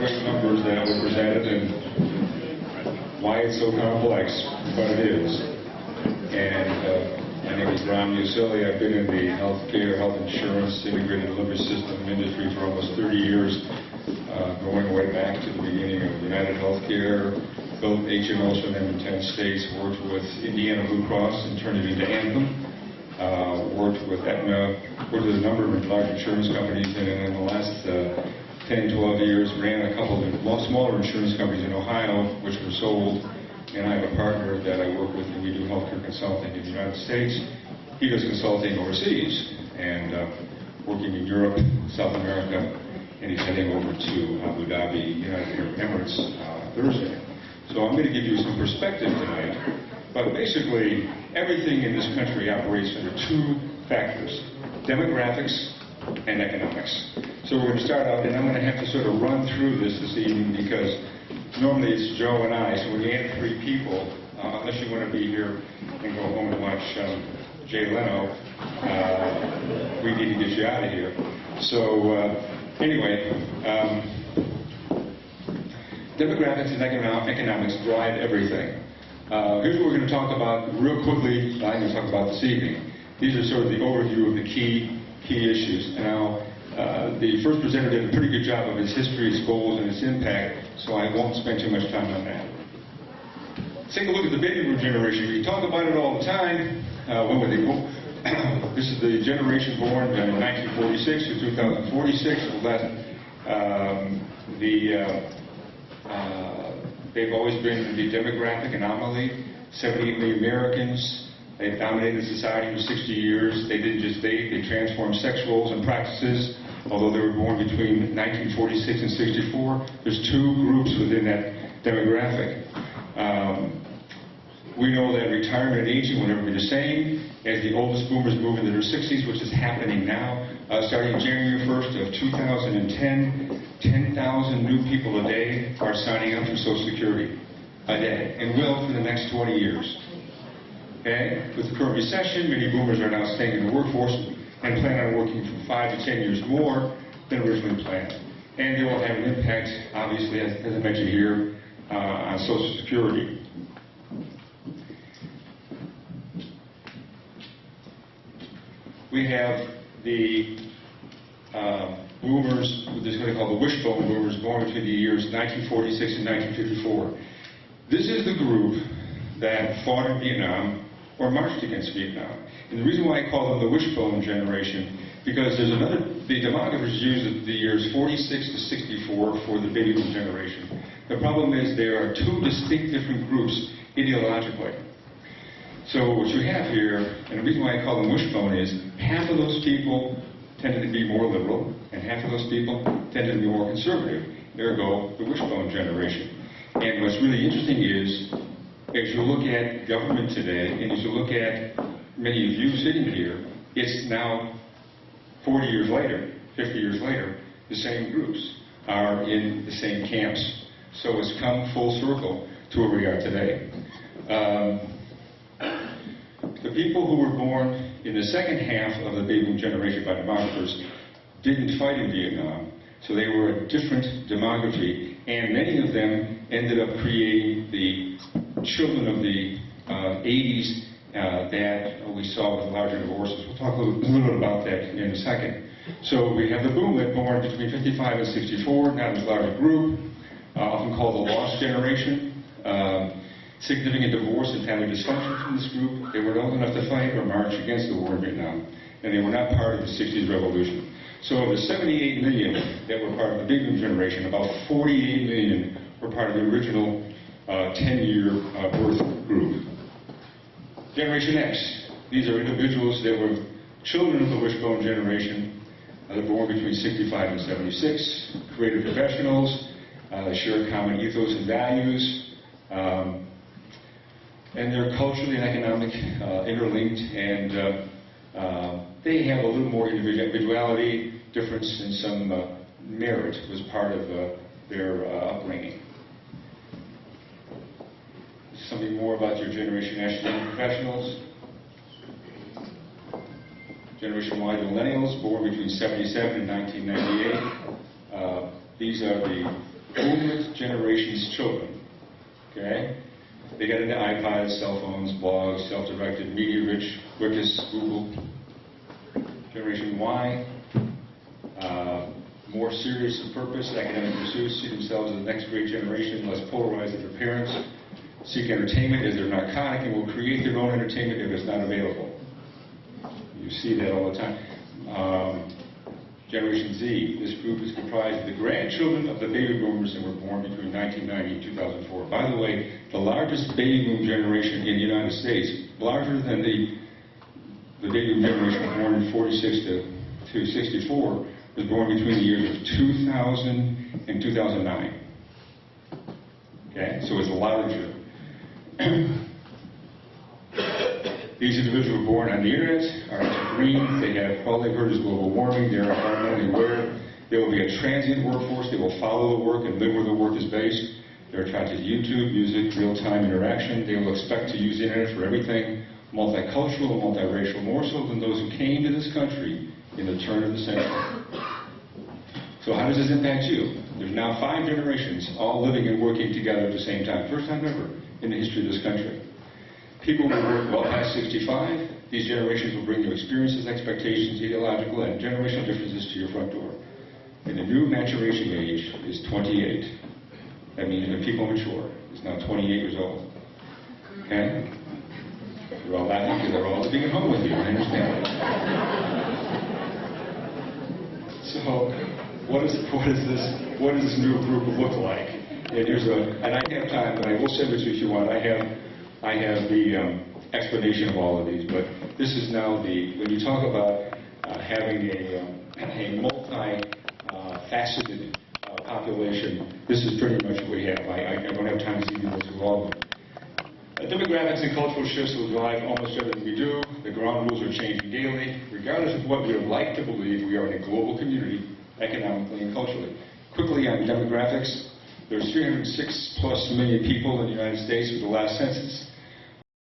great numbers that were presented and why it's so complex, but it is. And my name is Ron Musilli. I've been in the healthcare, health insurance, integrated delivery system industry for almost 30 years, going way back to the beginning of United Healthcare, built HMOs for them in 10 states, worked with Indiana Blue Cross and turned it into Anthem, worked with Aetna, worked with a number of large insurance companies, and in the last 10, 12 years ran a couple of smaller insurance companies in Ohio, which were sold. And I have a partner that I work with, and we do healthcare consulting in the United States. He does consulting overseas, and working in Europe, South America, and he's heading over to Abu Dhabi, United Arab Emirates, Thursday. So I'm going to give you some perspective tonight. But basically, everything in this country operates under two factors: demographics and economics. So we're going to start out, and I'm going to have to sort of run through this evening because normally it's Joe and I, so when you add three people, unless you want to be here and go home and watch Jay Leno, we need to get you out of here. So anyway, demographics and economics drive everything. Here's what we're going to talk about real quickly. I'm going to talk about this evening. These are sort of the overview of the key issues. Now, the first presenter did a pretty good job of its history, its goals, and its impact, so I won't spend too much time on that. Let's take a look at the baby boom generation. We talk about it all the time. When were they born? This is the generation born in 1946 to 2046. They've always been the demographic anomaly. 78 million Americans. They've dominated society for 60 years. They didn't just date, they transformed sex roles and practices. Although they were born between 1946 and 64, there's two groups within that demographic. We know that retirement and aging will never be the same as the oldest boomers move into their 60s, which is happening now. Starting January 1st of 2010, 10,000 new people a day are signing up for Social Security a day, and will for the next 20 years. Okay? With the current recession, many boomers are now staying in the workforce and plan on working for 5 to 10 years more than originally planned. And they will have an impact, obviously, as I mentioned here, on Social Security. We have the boomers, this is what they call the wishbone boomers, born between the years 1946 and 1954. This is the group that fought in Vietnam or marched against Vietnam. And the reason why I call them the wishbone generation, because there's the demographers use the years 46 to 64 for the baby boom generation. The problem is there are two distinct different groups ideologically. So what you have here, and the reason why I call them wishbone is, half of those people tended to be more liberal, and half of those people tended to be more conservative. Ergo, the wishbone generation. And what's really interesting is, as you look at government today, and as you look at many of you sitting here, it's now 40 years later, 50 years later, the same groups are in the same camps. So it's come full circle to where we are today. The people who were born in the second half of the baby boom generation by demographers didn't fight in Vietnam, so they were a different demography, and many of them ended up creating the children of the 80s that we saw with larger divorces. We'll talk a little bit about that in a second. So we have the boomlet born between 55 and 64, not as large a group, often called the lost generation. Significant divorce and family dysfunction from this group. They were old enough to fight or march against the war in Vietnam, and they were not part of the 60s revolution. So of the 78 million that were part of the baby boom generation, about 48 million were part of the original 10-year birth group. Generation X. These are individuals that were children of the wishbone generation. They're born between 65 and 76. Creative professionals. Share common ethos and values. And they're culturally and economic interlinked, and they have a little more individuality, difference, and some merit was part of their upbringing. Something more about your Generation X young professionals. Generation Y, the millennials, born between 77 and 1998. These are the Boomer generation's children, okay? They got into iPods, cell phones, blogs, self-directed, media-rich, quickest, Google. Generation Y, more serious of purpose, academic pursuits, see themselves as the next great generation, less polarized than their parents, seek entertainment as their narcotic, and will create their own entertainment if it's not available. You see that all the time. Generation Z, this group is comprised of the grandchildren of the baby boomers that were born between 1990 and 2004. By the way, the largest baby boom generation in the United States, larger than the baby boom generation born in 46 to 64, was born between the years of 2000 and 2009. Okay, so it's larger. These individuals were born on the internet, are green, they have, all they've heard is global warming, they are environmentally aware, they will be a transient workforce, they will follow the work and live where the work is based, they're attracted to YouTube, music, real-time interaction, they will expect to use the internet for everything, multicultural and multiracial, more so than those who came to this country in the turn of the century. So how does this impact you? There's now 5 generations all living and working together at the same time. First time ever in the history of this country. People will work well past 65. These generations will bring you experiences, expectations, ideological, and generational differences to your front door. And the new maturation age is 28. That means when people mature, it's now 28 years old. Okay? You're all laughing because they're all living at home with you. I understand that. So, what does this new group look like? And and I have time, but I will send it to you if you want. I have the explanation of all of these, but this is now when you talk about having a multi-faceted population, this is pretty much what we have. I don't have time to go through all of them. Demographics and cultural shifts will drive almost everything we do. The ground rules are changing daily. Regardless of what we would like to believe, we are in a global community, economically and culturally. Quickly on demographics, there's 306+ million people in the United States with the last census.